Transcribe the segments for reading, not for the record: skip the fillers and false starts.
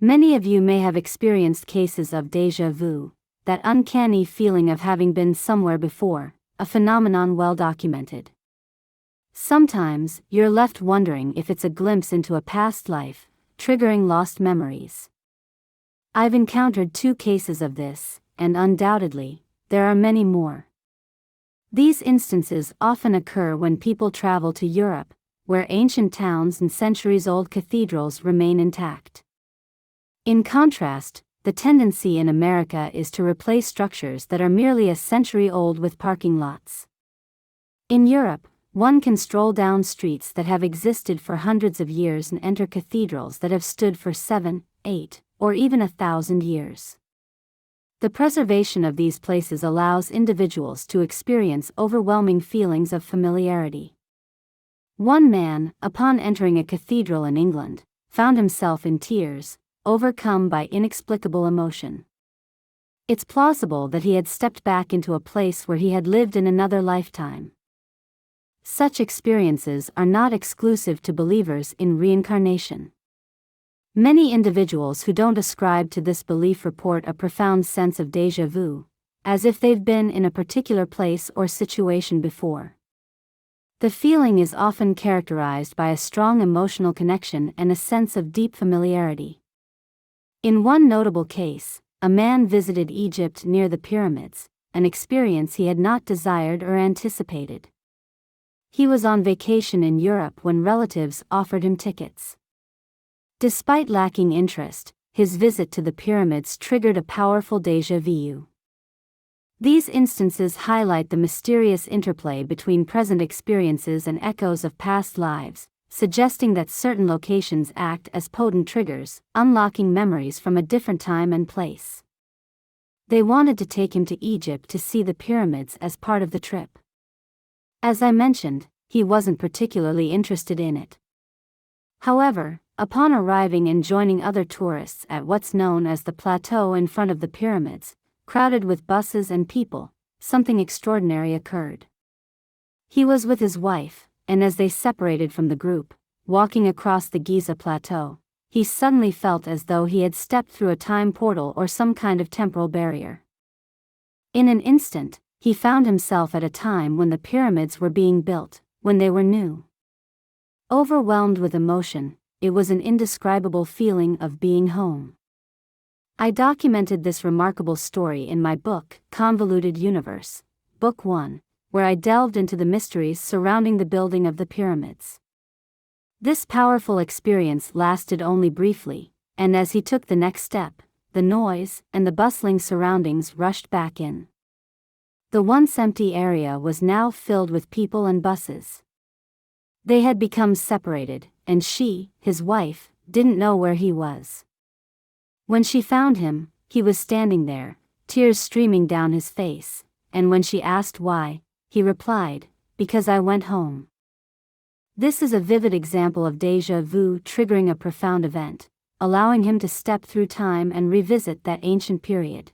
Many of you may have experienced cases of déjà vu, that uncanny feeling of having been somewhere before, a phenomenon well documented. Sometimes, you're left wondering if it's a glimpse into a past life, triggering lost memories. I've encountered 2 cases of this, and undoubtedly, there are many more. These instances often occur when people travel to Europe, where ancient towns and centuries-old cathedrals remain intact. In contrast, the tendency in America is to replace structures that are merely a century old with parking lots. In Europe, one can stroll down streets that have existed for hundreds of years and enter cathedrals that have stood for 7, 8, or even 1,000 years. The preservation of these places allows individuals to experience overwhelming feelings of familiarity. One man, upon entering a cathedral in England, found himself in tears, overcome by inexplicable emotion. It's plausible that he had stepped back into a place where he had lived in another lifetime. Such experiences are not exclusive to believers in reincarnation. Many individuals who don't ascribe to this belief report a profound sense of déjà vu, as if they've been in a particular place or situation before. The feeling is often characterized by a strong emotional connection and a sense of deep familiarity. In one notable case, a man visited Egypt near the pyramids, an experience he had not desired or anticipated. He was on vacation in Europe when relatives offered him tickets. Despite lacking interest, his visit to the pyramids triggered a powerful déjà vu. These instances highlight the mysterious interplay between present experiences and echoes of past lives, suggesting that certain locations act as potent triggers, unlocking memories from a different time and place. They wanted to take him to Egypt to see the pyramids as part of the trip. As I mentioned, he wasn't particularly interested in it. However, upon arriving and joining other tourists at what's known as the plateau in front of the pyramids, crowded with buses and people, something extraordinary occurred. He was with his wife, and as they separated from the group, walking across the Giza plateau, he suddenly felt as though he had stepped through a time portal or some kind of temporal barrier. In an instant, he found himself at a time when the pyramids were being built, when they were new. Overwhelmed with emotion, it was an indescribable feeling of being home. I documented this remarkable story in my book, Convoluted Universe, Book 1, where I delved into the mysteries surrounding the building of the pyramids. This powerful experience lasted only briefly, and as he took the next step, the noise and the bustling surroundings rushed back in. The once empty area was now filled with people and buses. They had become separated, and she, his wife, didn't know where he was. When she found him, he was standing there, tears streaming down his face, and when she asked why, he replied, "Because I went home." This is a vivid example of déjà vu triggering a profound event, allowing him to step through time and revisit that ancient period.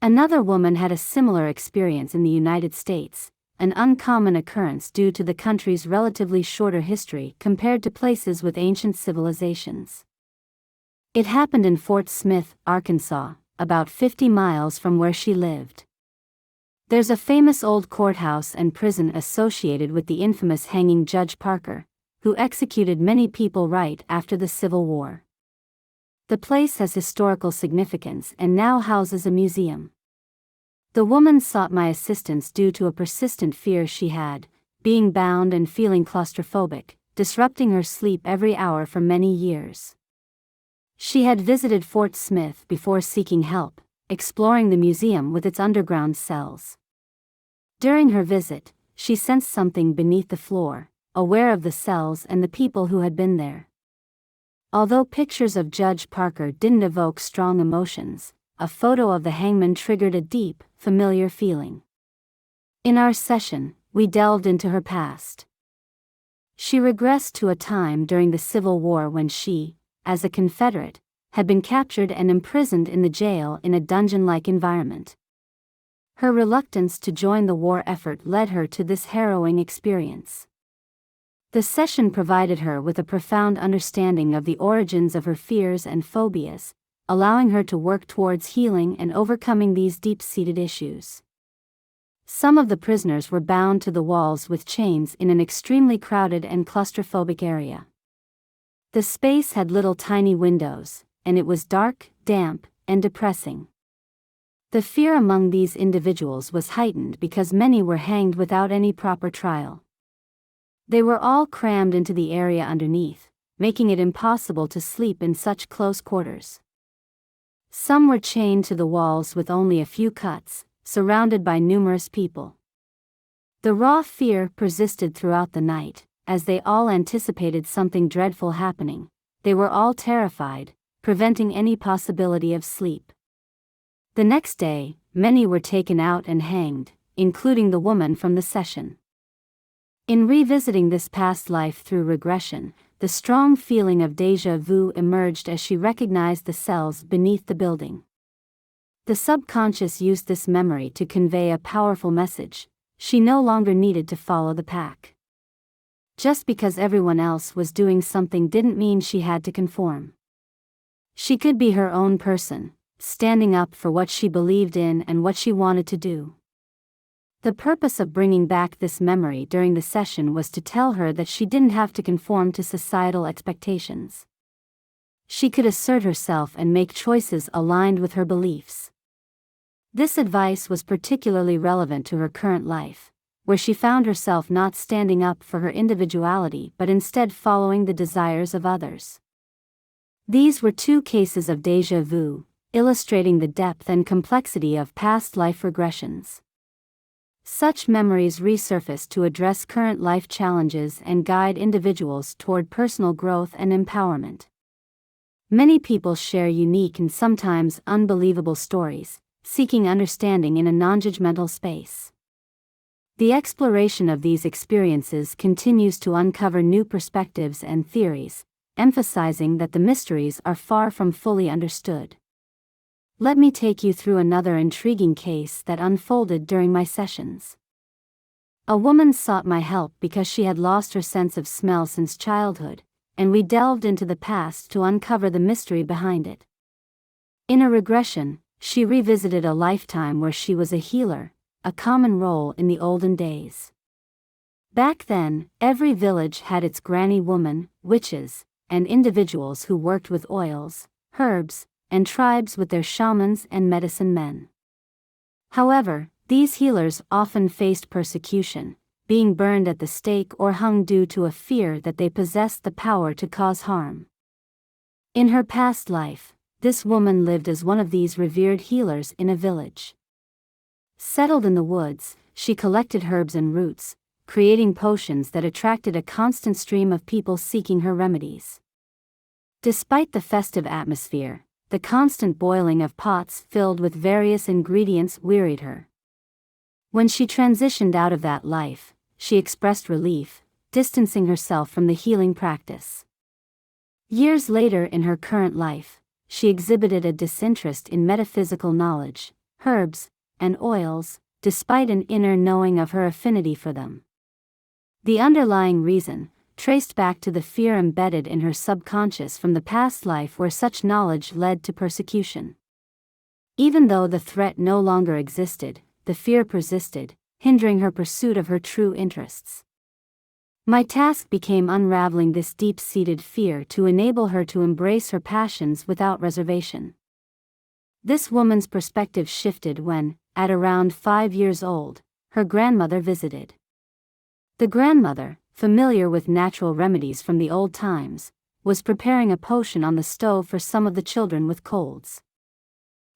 Another woman had a similar experience in the United States, an uncommon occurrence due to the country's relatively shorter history compared to places with ancient civilizations. It happened in Fort Smith, Arkansas, about 50 miles from where she lived. There's a famous old courthouse and prison associated with the infamous hanging Judge Parker, who executed many people right after the Civil War. The place has historical significance and now houses a museum. The woman sought my assistance due to a persistent fear she had, being bound and feeling claustrophobic, disrupting her sleep every hour for many years. She had visited Fort Smith before seeking help, exploring the museum with its underground cells. During her visit, she sensed something beneath the floor, aware of the cells and the people who had been there. Although pictures of Judge Parker didn't evoke strong emotions, a photo of the hangman triggered a deep, familiar feeling. In our session, we delved into her past. She regressed to a time during the Civil War when she, as a Confederate, had been captured and imprisoned in the jail in a dungeon-like environment. Her reluctance to join the war effort led her to this harrowing experience. The session provided her with a profound understanding of the origins of her fears and phobias, allowing her to work towards healing and overcoming these deep-seated issues. Some of the prisoners were bound to the walls with chains in an extremely crowded and claustrophobic area. The space had little tiny windows, and it was dark, damp, and depressing. The fear among these individuals was heightened because many were hanged without any proper trial. They were all crammed into the area underneath, making it impossible to sleep in such close quarters. Some were chained to the walls with only a few cuts, surrounded by numerous people. The raw fear persisted throughout the night, as they all anticipated something dreadful happening. They were all terrified, preventing any possibility of sleep. The next day, many were taken out and hanged, including the woman from the session. In revisiting this past life through regression, the strong feeling of déjà vu emerged as she recognized the cells beneath the building. The subconscious used this memory to convey a powerful message: she no longer needed to follow the pack. Just because everyone else was doing something didn't mean she had to conform. She could be her own person, standing up for what she believed in and what she wanted to do. The purpose of bringing back this memory during the session was to tell her that she didn't have to conform to societal expectations. She could assert herself and make choices aligned with her beliefs. This advice was particularly relevant to her current life, where she found herself not standing up for her individuality but instead following the desires of others. These were two cases of déjà vu, illustrating the depth and complexity of past life regressions. Such memories resurface to address current life challenges and guide individuals toward personal growth and empowerment. Many people share unique and sometimes unbelievable stories, seeking understanding in a non-judgmental space. The exploration of these experiences continues to uncover new perspectives and theories, emphasizing that the mysteries are far from fully understood. Let me take you through another intriguing case that unfolded during my sessions. A woman sought my help because she had lost her sense of smell since childhood, and we delved into the past to uncover the mystery behind it. In a regression, she revisited a lifetime where she was a healer, a common role in the olden days. Back then, every village had its granny woman, witches, and individuals who worked with oils, herbs, and tribes with their shamans and medicine men. However, these healers often faced persecution, being burned at the stake or hung due to a fear that they possessed the power to cause harm. In her past life, this woman lived as one of these revered healers in a village. Settled in the woods, she collected herbs and roots, creating potions that attracted a constant stream of people seeking her remedies. Despite the festive atmosphere, the constant boiling of pots filled with various ingredients wearied her. When she transitioned out of that life, she expressed relief, distancing herself from the healing practice. Years later in her current life, she exhibited a disinterest in metaphysical knowledge, herbs, and oils, despite an inner knowing of her affinity for them. The underlying reason traced back to the fear embedded in her subconscious from the past life where such knowledge led to persecution. Even though the threat no longer existed, the fear persisted, hindering her pursuit of her true interests. My task became unraveling this deep-seated fear to enable her to embrace her passions without reservation. This woman's perspective shifted when, at around 5 years old, her grandmother visited. The grandmother, familiar with natural remedies from the old times, was preparing a potion on the stove for some of the children with colds.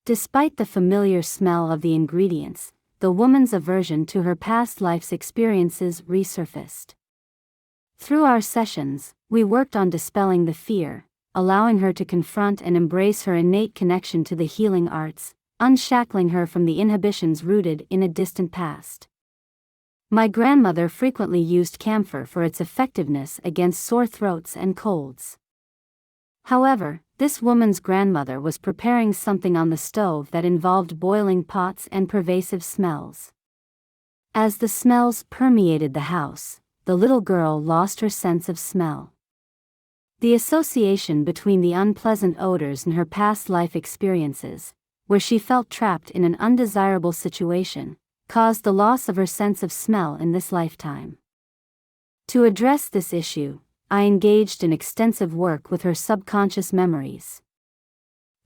Despite the familiar smell of the ingredients, the woman's aversion to her past life's experiences resurfaced. Through our sessions, we worked on dispelling the fear, allowing her to confront and embrace her innate connection to the healing arts, unshackling her from the inhibitions rooted in a distant past. My grandmother frequently used camphor for its effectiveness against sore throats and colds. However, this woman's grandmother was preparing something on the stove that involved boiling pots and pervasive smells. As the smells permeated the house, the little girl lost her sense of smell. The association between the unpleasant odors and her past life experiences, where she felt trapped in an undesirable situation, caused the loss of her sense of smell in this lifetime. To address this issue, I engaged in extensive work with her subconscious memories.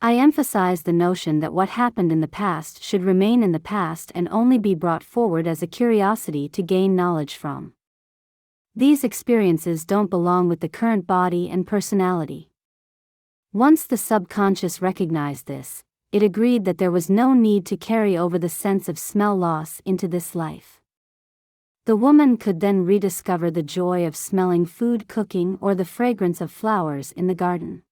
I emphasized the notion that what happened in the past should remain in the past and only be brought forward as a curiosity to gain knowledge from. These experiences don't belong with the current body and personality. Once the subconscious recognized this, it agreed that there was no need to carry over the sense of smell loss into this life. The woman could then rediscover the joy of smelling food cooking or the fragrance of flowers in the garden.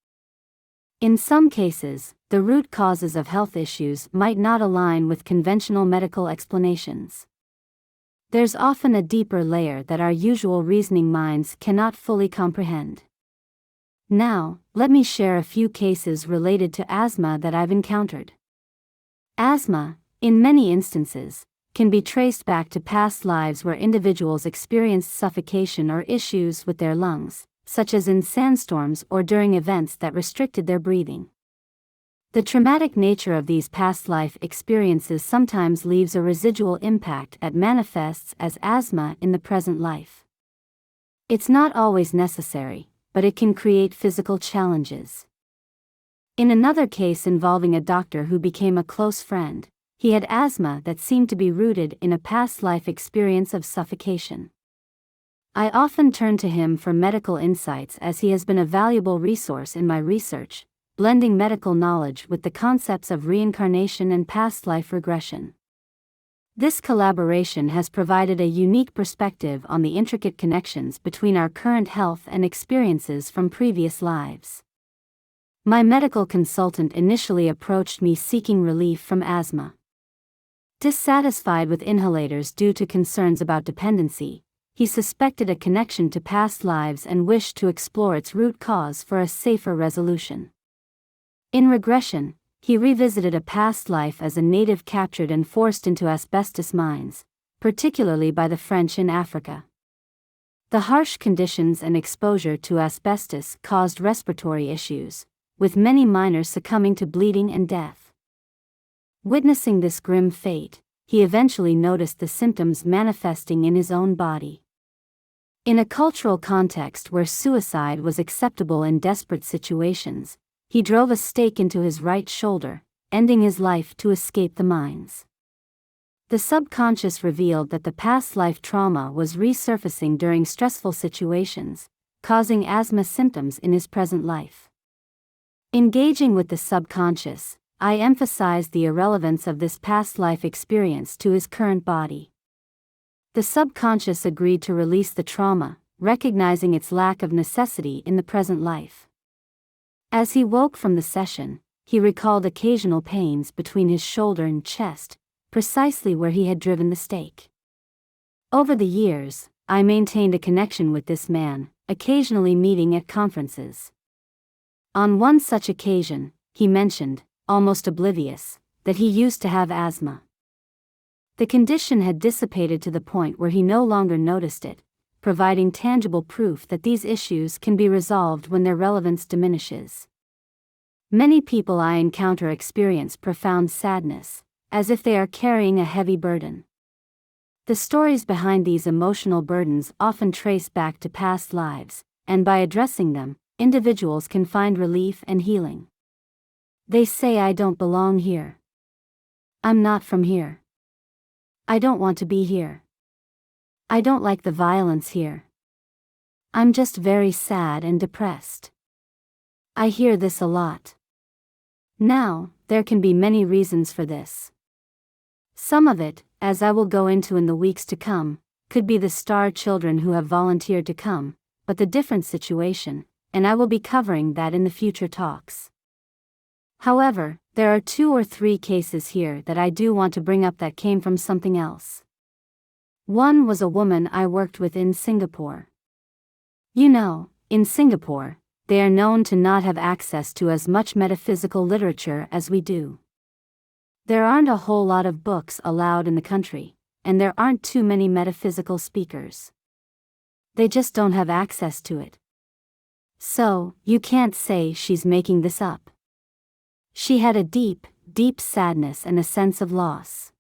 In some cases, the root causes of health issues might not align with conventional medical explanations. There's often a deeper layer that our usual reasoning minds cannot fully comprehend. Now, let me share a few cases related to asthma that I've encountered. Asthma, in many instances, can be traced back to past lives where individuals experienced suffocation or issues with their lungs, such as in sandstorms or during events that restricted their breathing. The traumatic nature of these past life experiences sometimes leaves a residual impact that manifests as asthma in the present life. It's not always necessary, but it can create physical challenges. In another case involving a doctor who became a close friend, he had asthma that seemed to be rooted in a past life experience of suffocation. I often turn to him for medical insights as he has been a valuable resource in my research, blending medical knowledge with the concepts of reincarnation and past life regression. This collaboration has provided a unique perspective on the intricate connections between our current health and experiences from previous lives. My medical consultant initially approached me seeking relief from asthma. Dissatisfied with inhalators due to concerns about dependency, he suspected a connection to past lives and wished to explore its root cause for a safer resolution. In regression, he revisited a past life as a native captured and forced into asbestos mines, particularly by the French in Africa. The harsh conditions and exposure to asbestos caused respiratory issues, with many miners succumbing to bleeding and death. Witnessing this grim fate, he eventually noticed the symptoms manifesting in his own body. In a cultural context where suicide was acceptable in desperate situations, he drove a stake into his right shoulder, ending his life to escape the mines. The subconscious revealed that the past life trauma was resurfacing during stressful situations, causing asthma symptoms in his present life. Engaging with the subconscious, I emphasized the irrelevance of this past life experience to his current body. The subconscious agreed to release the trauma, recognizing its lack of necessity in the present life. As he woke from the session, he recalled occasional pains between his shoulder and chest, precisely where he had driven the stake. Over the years, I maintained a connection with this man, occasionally meeting at conferences. On one such occasion, he mentioned, almost oblivious, that he used to have asthma. The condition had dissipated to the point where he no longer noticed it, providing tangible proof that these issues can be resolved when their relevance diminishes. Many people I encounter experience profound sadness, as if they are carrying a heavy burden. The stories behind these emotional burdens often trace back to past lives, and by addressing them, individuals can find relief and healing. They say, "I don't belong here. I'm not from here. I don't want to be here. I don't like the violence here. I'm just very sad and depressed." I hear this a lot. Now, there can be many reasons for this. Some of it, as I will go into in the weeks to come, could be the star children who have volunteered to come, but the different situation, and I will be covering that in the future talks. However, there are 2 or 3 cases here that I do want to bring up that came from something else. One was a woman I worked with in Singapore. You know, in Singapore, they are known to not have access to as much metaphysical literature as we do. There aren't a whole lot of books allowed in the country, and there aren't too many metaphysical speakers. They just don't have access to it. So, you can't say she's making this up. She had a deep, deep sadness and a sense of loss.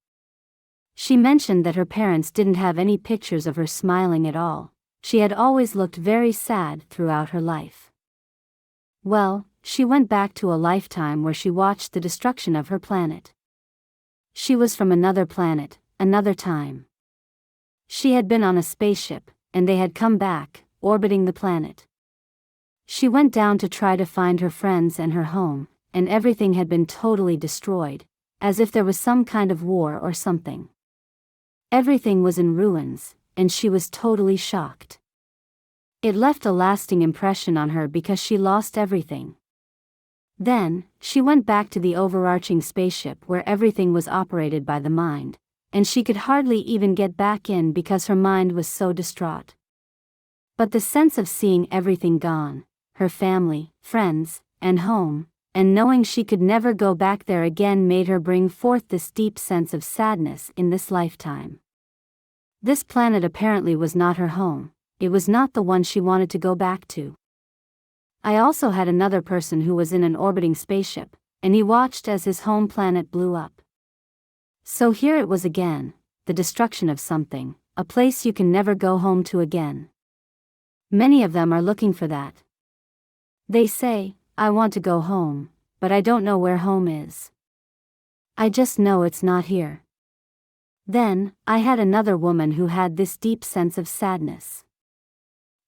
She mentioned that her parents didn't have any pictures of her smiling at all. She had always looked very sad throughout her life. Well, she went back to a lifetime where she watched the destruction of her planet. She was from another planet, another time. She had been on a spaceship, and they had come back, orbiting the planet. She went down to try to find her friends and her home, and everything had been totally destroyed, as if there was some kind of war or something. Everything was in ruins, and she was totally shocked. It left a lasting impression on her because she lost everything. Then, she went back to the overarching spaceship where everything was operated by the mind, and she could hardly even get back in because her mind was so distraught. But the sense of seeing everything gone, her family, friends, and home, and knowing she could never go back there again made her bring forth this deep sense of sadness in this lifetime. This planet apparently was not her home, it was not the one she wanted to go back to. I also had another person who was in an orbiting spaceship, and he watched as his home planet blew up. So here it was again, the destruction of something, a place you can never go home to again. Many of them are looking for that. They say, I want to go home, but I don't know where home is. I just know it's not here. Then, I had another woman who had this deep sense of sadness.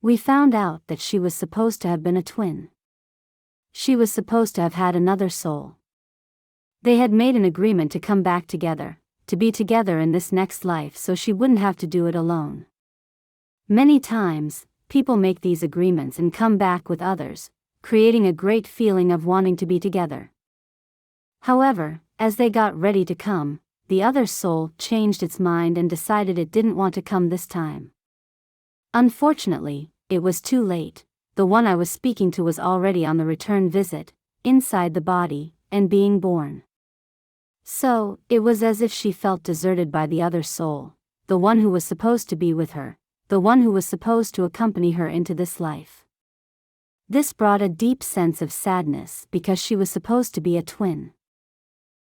We found out that she was supposed to have been a twin. She was supposed to have had another soul. They had made an agreement to come back together, to be together in this next life so she wouldn't have to do it alone. Many times, people make these agreements and come back with others, creating a great feeling of wanting to be together. However, as they got ready to come, the other soul changed its mind and decided it didn't want to come this time. Unfortunately, it was too late. The one I was speaking to was already on the return visit, inside the body, and being born. So, it was as if she felt deserted by the other soul, the one who was supposed to be with her, the one who was supposed to accompany her into this life. This brought a deep sense of sadness because she was supposed to be a twin.